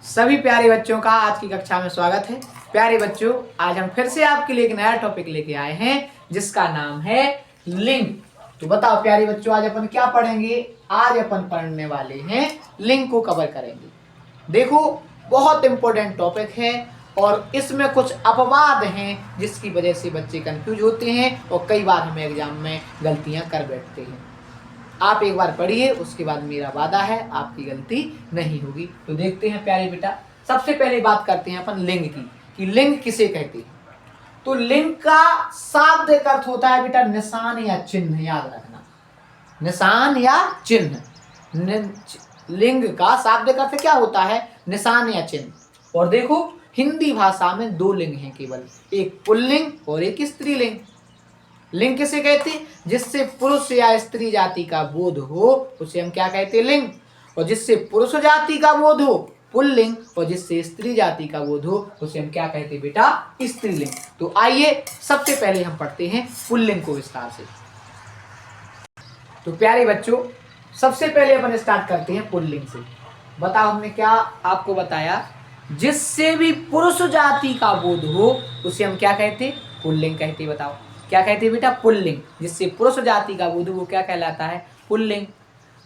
सभी प्यारे बच्चों का आज की कक्षा में स्वागत है। प्यारे बच्चों, आज हम फिर से आपके लिए एक नया टॉपिक लेके आए हैं जिसका नाम है लिंग। तो बताओ प्यारे बच्चों, आज अपन क्या पढ़ेंगे? आज अपन पढ़ने वाले हैं लिंग को कवर करेंगे। देखो, बहुत इंपॉर्टेंट टॉपिक है और इसमें कुछ अपवाद हैं जिसकी वजह से बच्चे कंफ्यूज होते हैं और कई बार हम एग्जाम में गलतियां कर बैठते हैं। आप एक बार पढ़िए, उसके बाद मेरा वादा है आपकी गलती नहीं होगी। तो देखते हैं प्यारे बेटा, सबसे पहले बात करते हैं अपन लिंग की कि लिंग किसे कहते हैं। तो लिंग का शाब्दिक अर्थ होता है बेटा निशान या चिन्ह, याद रखना, निशान या चिन्ह। लिंग का शाब्दिक अर्थ क्या होता है? निशान या चिन्ह। और देखो, हिंदी भाषा में दो लिंग हैं केवल, एक पुल्लिंग और एक स्त्रीलिंग। लिंग किसे कहते हैं? जिससे पुरुष या स्त्री जाति का बोध हो उसे हम क्या कहते हैं? लिंग। और जिससे पुरुष जाति का बोध हो पुल्लिंग, और जिससे स्त्री जाति का बोध हो उसे हम क्या कहते हैं बेटा? स्त्रीलिंग। तो आइए सबसे पहले हम पढ़ते हैं पुल्लिंग को विस्तार से। तो प्यारे बच्चों, सबसे पहले अपन स्टार्ट करते हैं पुल्लिंग से। बताओ, हमने क्या आपको बताया? जिससे भी पुरुष जाति का बोध हो उसे हम क्या कहते हैं? पुल्लिंग कहते हैं। बताओ क्या कहते हैं बेटा? पुल्लिंग। जिससे पुरुष जाति का बोध हो वो क्या कहलाता है? पुल्लिंग।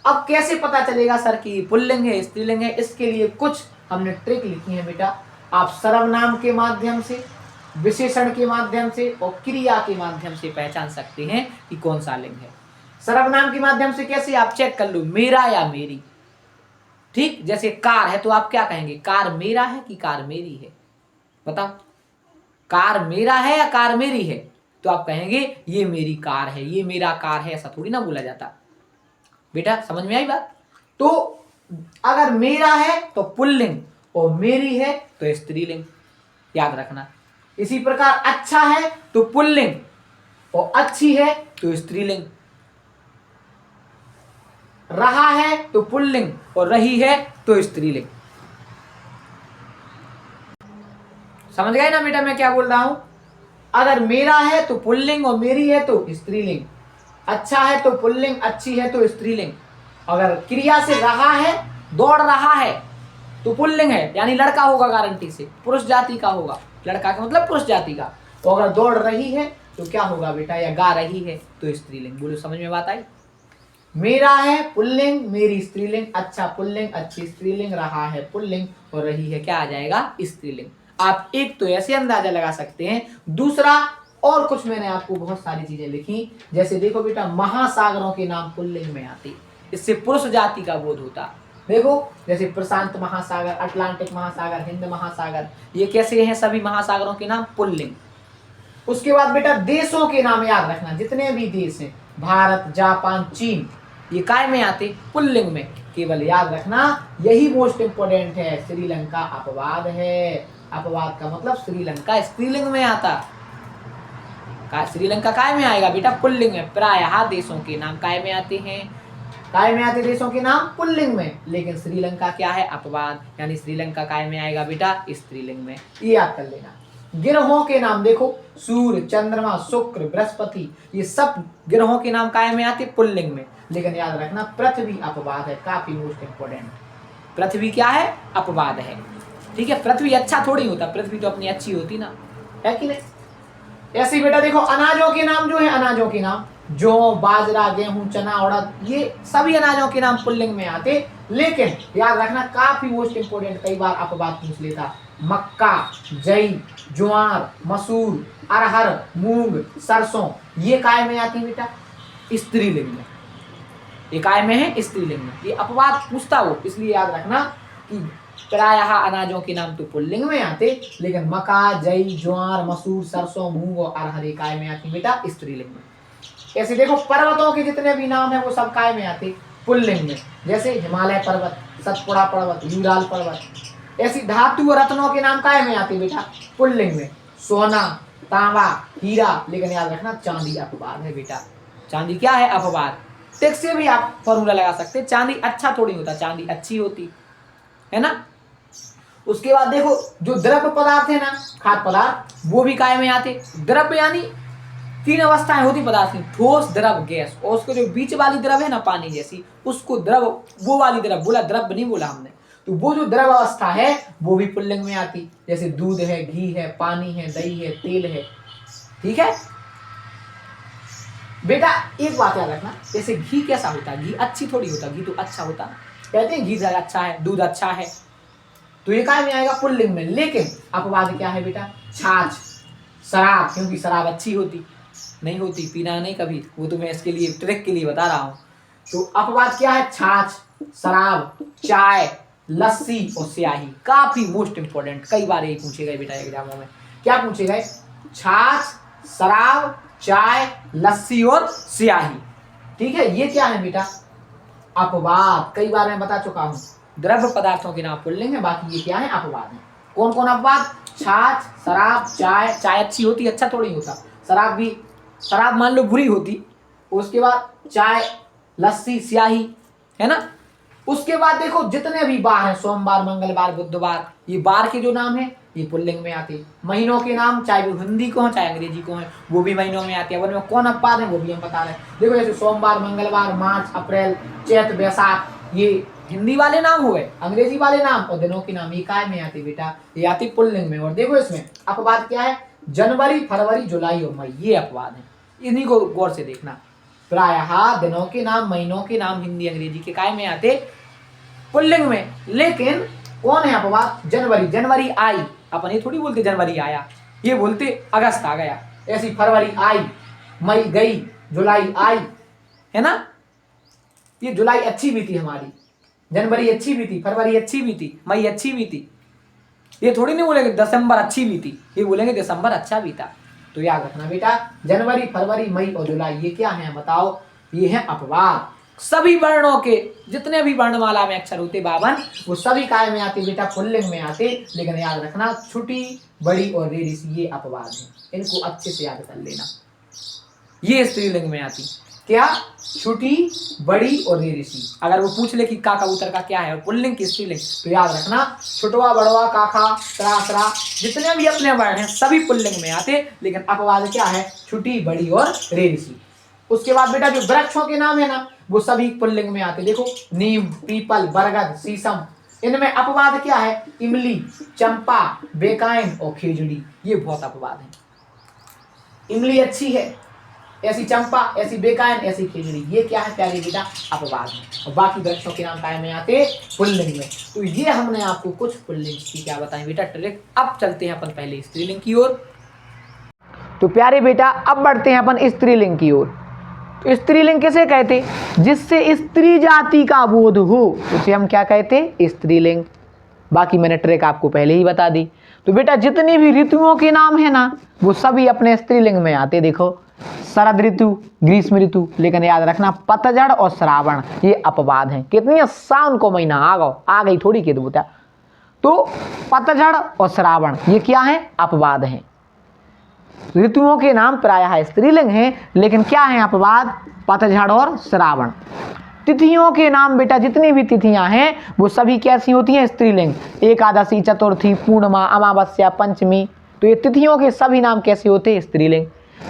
अब कैसे पता चलेगा सर कि पुल्लिंग है स्त्रीलिंग है? इसके लिए कुछ हमने ट्रिक लिखी है बेटा। आप सर्वनाम के माध्यम से, विशेषण के माध्यम से और क्रिया के माध्यम से पहचान सकते हैं कि कौन सा लिंग है। सर्वनाम के माध्यम से कैसे? आप चेक कर लो, मेरा या मेरी। ठीक, जैसे कार है तो आप क्या कहेंगे? कार मेरा है कि कार मेरी है? बताओ, कार मेरा है या कार मेरी है? तो आप कहेंगे ये मेरी कार है, ये मेरा कार है, ऐसा थोड़ी ना बोला जाता बेटा। समझ में आई बात? तो अगर मेरा है तो पुल्लिंग और मेरी है तो स्त्रीलिंग, याद रखना। इसी प्रकार अच्छा है तो पुल्लिंग और अच्छी है तो स्त्रीलिंग, रहा है तो पुल्लिंग और रही है तो स्त्रीलिंग। समझ गए ना बेटा मैं क्या बोल रहा हूं? अगर मेरा है तो पुल्लिंग और मेरी है तो स्त्रीलिंग, अच्छा है तो पुल्लिंग, अच्छी है तो स्त्रीलिंग। अगर क्रिया से रहा है, दौड़ रहा है तो पुल्लिंग है, यानी लड़का होगा गारंटी से, पुरुष जाति का होगा। लड़का का मतलब पुरुष जाति का। तो अगर दौड़ रही है तो क्या होगा बेटा? या गा रही है तो स्त्रीलिंग। बोलो, समझ में बात आई? मेरा है पुल्लिंग, मेरी स्त्रीलिंग, अच्छा पुल्लिंग, अच्छी स्त्रीलिंग, रहा है पुल्लिंग और रही है क्या आ जाएगा? स्त्रीलिंग। आप एक तो ऐसे अंदाजा लगा सकते हैं। दूसरा, और कुछ मैंने आपको बहुत सारी चीजें लिखी, जैसे देखो बेटा, महासागरों के नाम पुल्लिंग में आते, इससे पुरुष जाति का बोध होता। देखो, जैसे प्रशांत महासागर, अटलांटिक महासागर, हिंद महासागर, ये कैसे हैं? सभी महासागरों के नाम पुल्लिंग। उसके बाद बेटा देशों के नाम याद रखना, जितने भी देश हैं, भारत, जापान, चीन, ये काय में आते? पुल्लिंग में। केवल याद रखना, यही मोस्ट इंपोर्टेंट है, श्रीलंका अपवाद है। अपवाद का मतलब श्रीलंका स्त्रीलिंग में आता। श्रीलंका काय में आएगा बेटा? पुल्लिंग में। प्रायः देशों के नाम काय में आते हैं? काय में आते देशों के नाम पुल्लिंग में, लेकिन श्रीलंका क्या है? अपवाद, यानी श्रीलंका काय में आएगा बेटा? स्त्रीलिंग में। ये याद कर लेना। ग्रहों के नाम देखो, सूर्य, चंद्रमा, शुक्र, बृहस्पति, ये सब ग्रहों के नाम काय में आते? पुल्लिंग में। लेकिन याद रखना, पृथ्वी अपवाद है, काफी मोस्ट इंपोर्टेंट। पृथ्वी क्या है? अपवाद है। ठीक है, पृथ्वी अच्छा थोड़ी होता, पृथ्वी तो अपनी अच्छी होती ना, है कि नहीं? ऐसे बेटा देखो, अनाजों के नाम जो है, अनाजों के नाम जौ, बाजरा, गेहूं, चना, उड़द, ये सभी अनाजों के नाम पुल्लिंग में आते। लेकिन याद रखना, काफी मोस्ट इंपोर्टेंट, कई बार अपवाद पूछ लेता, मक्का, जई, ज्वार, मसूर, अरहर, मूंग, सरसों, ये काय में आती है बेटा? स्त्रीलिंग में। ये काय में है? स्त्रीलिंग में। ये अपवाद पूछता हो, इसलिए याद रखना कि प्रायः अनाजों के नाम तो पुल्लिंग में आते, लेकिन मक्का, जई, ज्वार, मसूर, सरसों, मूंग और अरहर काय में आती बेटा? स्त्रीलिंग में। ऐसे देखो, पर्वतों के जितने भी नाम है वो सब काय में आते? पुल्लिंग में। जैसे हिमालय पर्वत, सतपुड़ा पर्वत, यूराल पर्वत। ऐसी धातु और रत्नों के नाम काय में आते बेटा? पुल्लिंग में। सोना, तांबा, हीरा, लेकिन याद रखना चांदी अपवाद है बेटा। चांदी क्या है? अपवाद। टिक से भी आप फॉर्मूला लगा सकते, चांदी अच्छा थोड़ी होता, चांदी अच्छी होती है ना। उसके बाद देखो, जो द्रव्य पदार्थ है ना, खाद्य पदार्थ, वो भी काय में आते? द्रव्य यानी तीन अवस्थाएं होती पदार्थ की, ठोस, द्रव, गैस। और उसको जो बीच वाली द्रव है ना, पानी जैसी, उसको द्रव, वो वाली द्रव बोला, द्रव्य नहीं बोला हमने। तो वो जो द्रव अवस्था है वो भी पुल्लिंग में आती, जैसे दूध है, घी है, पानी है, दही है, तेल है। ठीक है बेटा, एक बात याद रखना, जैसे घी कैसा होता है, घी अच्छी थोड़ी होता, घी तो अच्छा होता, कहते हैं घी ज्यादा अच्छा है, दूध अच्छा है, तो ये काय में आएगा पुल्लिंग में। लेकिन अपवाद क्या है बेटा, छाछ, शराब, क्योंकि शराब अच्छी होती नहीं होती, पीना नहीं कभी, वो तो मैं इसके लिए ट्रिक के लिए बता रहा हूं। तो अपवाद क्या है, छाछ, शराब, चाय, लस्सी और स्याही। काफी मोस्ट इंपोर्टेंट, कई बार यही पूछे गए बेटा एग्जामों में। क्या पूछे गए, छाछ, शराब, चाय, लस्सी और स्याही। ठीक है, ये क्या है बेटा, अपवाद। कई बार मैं बता चुका हूं, द्रव्य पदार्थों के नाम पुल्लिंग है, बाकी ये क्या है, अपवाद है। कौन कौन अपवाद, छाछ, शराब, चाय, चाय अच्छी होती, अच्छा थोड़ी होता, शराब भी, शराब मान लो बुरी होती, उसके बाद चाय, लस्सी, स्याही, है ना। उसके बाद देखो जितने भी बार हैं, सोमवार, मंगलवार, बुधवार, ये बार के जो नाम है ये पुल्लिंग में आते। महीनों के नाम चाहे वो हिंदी को हो चाहे अंग्रेजी को है, वो भी महीनों में आते हैं। उनमें कौन अपवाद है वो भी हम बता रहे हैं। देखो जैसे सोमवार, मंगलवार, मार्च, अप्रैल, चैत, बैसाख, ये हिंदी वाले नाम हुए, अंग्रेजी वाले नाम और दिनों के नाम ये काय में आते बेटा, ये आती पुल्लिंग में। और देखो इसमें अपवाद क्या है, जनवरी, फरवरी, जुलाई और मई, ये अपवाद है, इन्हीं को गौर से देखना। प्रायः दिनों के नाम, महीनों के नाम हिंदी अंग्रेजी के काय में आते, पुल्लिंग में। लेकिन कौन है अपवाद, जनवरी, जनवरी आई, अपन ये थोड़ी बोलते जनवरी आया, ये बोलते अगस्त आ गया। ऐसी फरवरी आई, मई गई, जुलाई आई, है ना। ये जुलाई अच्छी भी थी हमारी, जनवरी अच्छी भी थी, फरवरी अच्छी भी थी, मई अच्छी भी थी। ये थोड़ी नहीं बोलेंगे दिसंबर अच्छी भी थी, ये बोलेंगे दिसंबर अच्छा भी था। तो याद रखना बेटा, जनवरी, फरवरी, मई और जुलाई ये क्या है बताओ, ये है अपवाद। सभी वर्णों के जितने भी वर्णमाला में अक्षर होते 52, वो सभी काय में आते बेटा, पुल्लिंग में आते। लेकिन याद रखना, छोटी, बड़ी और रेडिस ये अपवाद है, इनको अच्छे से याद कर लेना। ये स्त्रीलिंग में आती, क्या, छोटी, बड़ी और रेडिसी। अगर वो पूछ ले कि का कबूतर का क्या है, पुल्लिंग की स्त्रीलिंग, तो याद रखना छोटवा, बड़वा, काका, तरासरा, जितने भी अपने वर्ण हैं सभी पुल्लिंग में आते। लेकिन अपवाद क्या है, छोटी, बड़ी और रेडिसी। उसके बाद बेटा जो वृक्षों के नाम है ना, वो सभी पुल्लिंग में आते। देखो नीम, पीपल, बरगद, शीशम, इनमें अपवाद क्या है, इमली, चंपा, बेकाइन और खेजड़ी, ये बहुत अपवाद है। इमली अच्छी है, ऐसी चंपा, ऐसी बेकाइन, ऐसी खेजड़ी, ये क्या है प्यारे बेटा, अपवाद है। और बाकी वृक्षों के नाम काय में आते, पुल्लिंग में। तो ये हमने आपको कुछ पुल्लिंग की क्या बताएं बेटा ट्रिक। अब चलते हैं अपन पहले स्त्रीलिंग की ओर। तो प्यारे बेटा अब बढ़ते हैं अपन स्त्रीलिंग की ओर। स्त्रीलिंग किसे कहते, जिससे स्त्री जाति का बोध हो, उसे हम क्या कहते, स्त्रीलिंग। बाकी मैंने ट्रिक आपको पहले ही बता दी। तो बेटा जितनी भी ऋतुओं के नाम है ना, वो सभी अपने स्त्रीलिंग में आते। देखो शरद ऋतु, ग्रीष्म ऋतु, लेकिन याद रखना पतझड़ और श्रावण ये अपवाद हैं। कितनी आसान को महीना आ गई थोड़ी के दूता। तो पतझड़ और श्रावण ये क्या है, अपवाद हैं। ऋतुओं के नाम प्रायः स्त्रीलिंग हैं, लेकिन क्या है अपवाद, पतझड़ और श्रावण। तिथियों के नाम बेटा जितनी भी तिथियां हैं वो सभी कैसी होती हैं, स्त्रीलिंग। एकादशी, चतुर्थी, पूर्णिमा, अमावस्या, पंचमी, तो ये तिथियों के सभी नाम कैसे होते हैं, स्त्रीलिंग।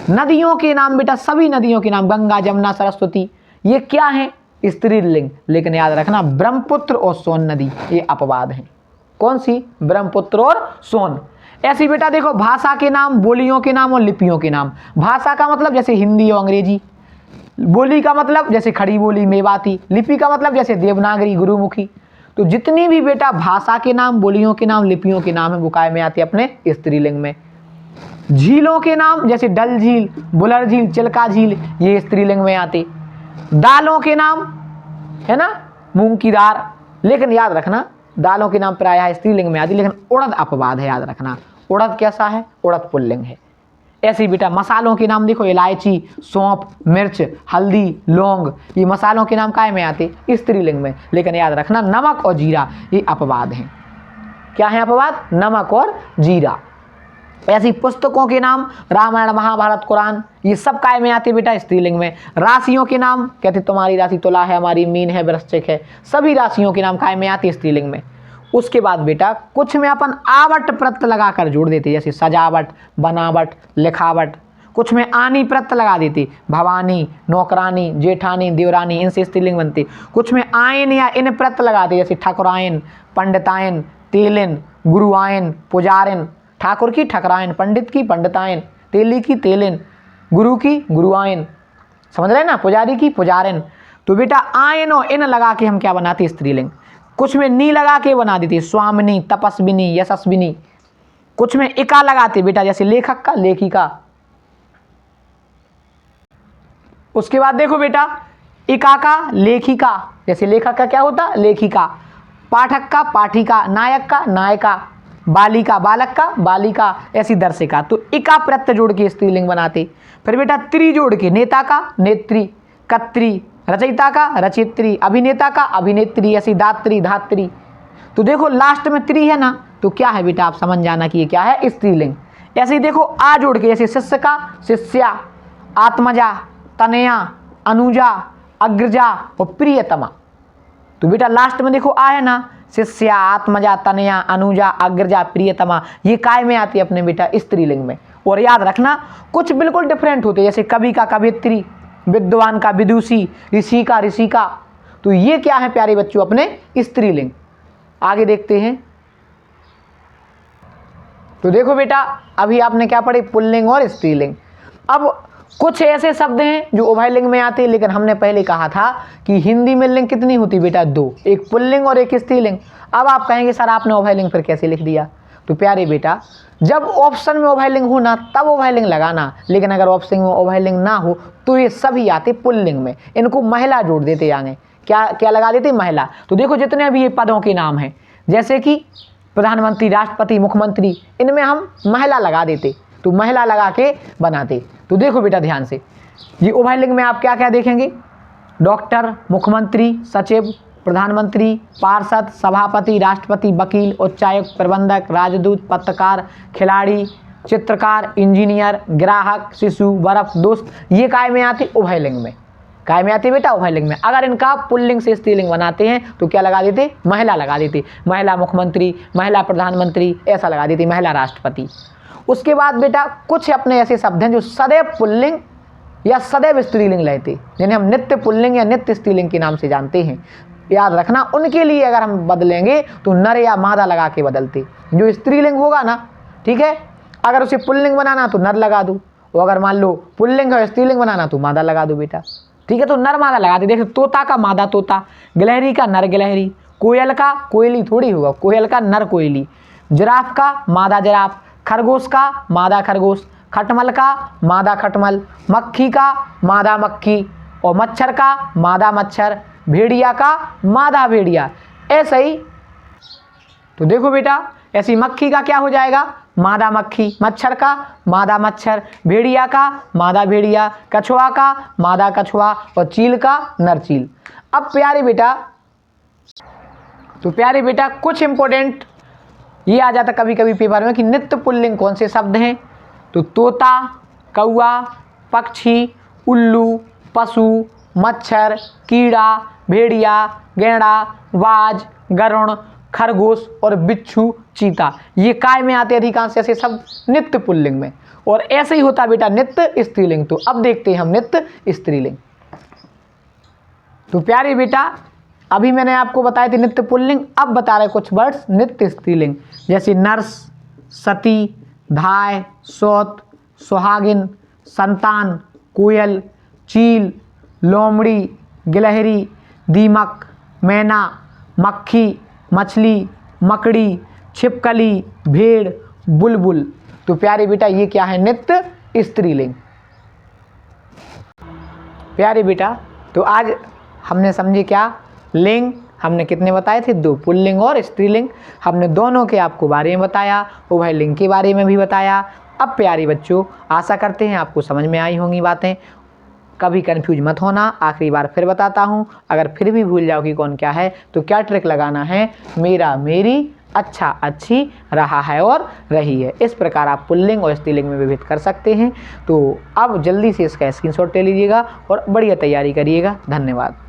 नदियों के नाम बेटा, सभी नदियों के नाम, गंगा, जमुना, सरस्वती, ये क्या है, स्त्रीलिंग। लेकिन याद रखना ब्रह्मपुत्र और सोन नदी ये अपवाद हैं। कौन सी, ब्रह्मपुत्र और सोन। ऐसी बेटा देखो भाषा के नाम, बोलियों के नाम और लिपियों के नाम। भाषा का मतलब जैसे हिंदी और अंग्रेजी, बोली का मतलब जैसे खड़ी बोली, मेवाती, लिपि का मतलब जैसे देवनागरी, गुरुमुखी। तो जितनी भी बेटा भाषा के नाम, बोलियों के नाम, लिपियों के नाम है वो काय में आते अपने स्त्रीलिंग में। झीलों के नाम जैसे डल झील, बुलर झील, चिल्का झील, ये स्त्रीलिंग में आते। दालों के नाम है ना, मूंग की दाल, लेकिन याद रखना दालों के नाम प्रायः स्त्रीलिंग में आती। लेकिन उड़द अपवाद है, याद रखना उड़द कैसा है, उड़द पुल्लिंग है। ऐसे बेटा मसालों के नाम देखो, इलायची, सौंफ, मिर्च, हल्दी, लौंग, ये मसालों के नाम काय में आते, स्त्रीलिंग में। लेकिन याद रखना नमक और जीरा ये अपवाद हैं। क्या है अपवाद, नमक और जीरा। ऐसी पुस्तकों के नाम रामायण, महाभारत, कुरान, ये सब काय में आते बेटा, स्त्रीलिंग में। राशियों के नाम कहते तुम्हारी राशि तुला है, हमारी मीन है, वृश्चिक है, सभी राशियों के नाम काय में आते स्त्रीलिंग में। उसके बाद बेटा कुछ में अपन आवट प्रत्यय लगाकर जोड़ देते, जैसे सजावट, बनावट, लिखावट। कुछ में आनी प्रत्यय लगा देते, भवानी, नौकरानी, जेठानी, देवरानी, इनसे स्त्रीलिंग बनते। कुछ में आयन या इन प्रत्यय लगाते, जैसे ठाकुरायन, पंडितायन, तेलिन, गुरुआयन, पुजारिन। ठाकुर की ठकरायन, पंडित की पंडितायन, तेली की तेलिन, गुरु की गुरुआयन, समझ रहे हैं ना, पुजारी की पुजारिन। तो बेटा आयन और इन लगा के हम क्या बनाते, स्त्रीलिंग। कुछ में नी लगा के बना देते, स्वामिनी, तपस्विनी, यशस्विनी। कुछ में इका लगाते बेटा, जैसे लेखक का, लेखिका। उसके बाद देखो बेटा, इका का लेखिका, जैसे लेखक का क्या होता, लेखिका। पाठक का पाठिका, नायक का नायिका, बालिका बालक का बालिका, ऐसी दर्शिका। तो इका प्रत्यय जोड़ के स्त्रीलिंग बनाते। फिर बेटा त्रि जोड़ के, नेता का नेत्री, कत्री, रचयिता का रचयित्री, अभिनेता का अभिनेत्री, ऐसी दात्री धात्री। तो देखो लास्ट में त्रि है ना, तो क्या है बेटा, आप समझ जाना कि ये क्या है, स्त्रीलिंग। ऐसे ही देखो आ जोड़ के, जैसे शिष्य का शिष्या, आत्मजा, तनया, अनुजा, अग्रजा और प्रियतमा। तो बेटा लास्ट में देखो आ है ना, शिष्या, आत्मजा, तनया, अनुजा, अग्रजा, प्रियतमा। ये काय में आती है अपने बेटा, स्त्रीलिंग में। और याद रखना कुछ बिल्कुल डिफरेंट होते हैं, जैसे कवि का कवित्री, विद्वान का विदुषी, ऋषि का ऋषिका। तो ये क्या है प्यारे बच्चों, अपने स्त्रीलिंग। आगे देखते हैं। तो देखो बेटा अभी आपने क्या पढ़े, पुल्लिंग और स्त्रीलिंग। अब कुछ ऐसे शब्द हैं जो उभयलिंग में आते हैं, लेकिन हमने पहले कहा था कि हिंदी में लिंग कितनी होती बेटा, दो, एक पुल्लिंग और एक स्त्रीलिंग। अब आप कहेंगे सर आपने उभयलिंग फिर कैसे लिख दिया। तो प्यारे बेटा जब ऑप्शन में उभयलिंग हो ना तब उभयलिंग लगाना, लेकिन अगर ऑप्शन में उभयलिंग ना हो तो ये सभी आते पुल्लिंग में। इनको महिला जोड़ देते आगे, क्या क्या लगा देते, महिला। तो देखो जितने भी ये पदों के नाम हैं, जैसे कि प्रधानमंत्री, राष्ट्रपति, मुख्यमंत्री, इनमें हम महिला लगा देते, तो महिला लगा के बनाते। तो देखो बेटा ध्यान से, ये उभयलिंग में आप क्या क्या देखेंगे, डॉक्टर, मुख्यमंत्री, सचिव, प्रधानमंत्री, पार्षद, सभापति, राष्ट्रपति, वकील, उच्चायुक्त, प्रबंधक, राजदूत, पत्रकार, खिलाड़ी, चित्रकार, इंजीनियर, ग्राहक, शिशु, बर्फ, दोस्त। ये काय में आती, उभयलिंग में। काय में आती बेटा, उभयलिंग में। अगर इनका पुल्लिंग से स्त्रीलिंग बनाते हैं तो क्या लगा देते, महिला लगा देते, महिला मुख्यमंत्री, महिला प्रधानमंत्री, ऐसा लगा देती, महिला राष्ट्रपति। उसके बाद बेटा कुछ अपने ऐसे शब्द हैं जो सदैव पुल्लिंग या सदैव स्त्रीलिंग लेते, जिन्हें हम नित्य पुल्लिंग या नित्य स्त्रीलिंग के नाम से जानते हैं। याद रखना उनके लिए अगर हम बदलेंगे तो नर या मादा लगा के बदलते। जो स्त्रीलिंग होगा ना, ठीक है, अगर उसे पुल्लिंग बनाना तो नर लगा दो, और अगर मान लो पुल्लिंग और स्त्रीलिंग बनाना तो मादा लगा दो बेटा, ठीक है। तो नर मादा लगा दे। देखो तोता का मादा तोता, गिलहरी का नर गिलहरी, कोयल का कोयली थोड़ी होगा, कोयल का नर कोयली, जिराफ का मादा जिराफ, खरगोश का मादा खरगोश, खटमल का मादा खटमल, मक्खी का मादा मक्खी, और मच्छर का मादा मच्छर, भेड़िया का मादा भेड़िया। ऐसे ही तो देखो बेटा ऐसी मक्खी का क्या हो जाएगा, मादा मक्खी, मच्छर का मादा मच्छर, भेड़िया का मादा भेड़िया, कछुआ का मादा कछुआ, और चील का नर चील। अब प्यारे बेटा कुछ इंपॉर्टेंट ये आ जाता कभी कभी पेपर में कि नित्य पुल्लिंग कौन से शब्द हैं। तो तोता, कौआ, पक्षी, उल्लू, पशु, मच्छर, कीड़ा, भेड़िया, गैंडा, बाज, गरुड़, खरगोश और बिच्छू, चीता। ये काय में आते अधिकांश ऐसे शब्द नित्य पुल्लिंग में। और ऐसे ही होता बेटा नित्य स्त्रीलिंग। तो अब देखते हैं हम नित्य स्त्रीलिंग। तो प्यारे बेटा अभी मैंने आपको बताए थे नित्य पुल्लिंग, अब बता रहे कुछ वर्ड्स नित्य स्त्रीलिंग, जैसे नर्स, सती, धाय, सौत, सुहागिन, संतान, कोयल, चील, लोमड़ी, गिलहरी, दीमक, मैना, मक्खी, मछली, मकड़ी, छिपकली, भेड़, बुलबुल। तो प्यारे बेटा ये क्या है, नित्य स्त्रीलिंग। प्यारे बेटा तो आज हमने समझे क्या, लिंग हमने कितने बताए थे, दो, पुल्लिंग और स्त्रीलिंग। हमने दोनों के आपको बारे में बताया, उभयलिंग के बारे में भी बताया। अब प्यारे बच्चों आशा करते हैं आपको समझ में आई होंगी बातें। कभी कंफ्यूज मत होना, आखिरी बार फिर बताता हूँ। अगर फिर भी भूल जाओ कि कौन क्या है तो क्या ट्रिक लगाना है, मेरा, मेरी, अच्छा, अच्छी, रहा है और रही है। इस प्रकार आप पुल्लिंग और स्त्रीलिंग में विभेद कर सकते हैं। तो अब जल्दी से इसका स्क्रीनशॉट ले लीजिएगा और बढ़िया तैयारी करिएगा। धन्यवाद।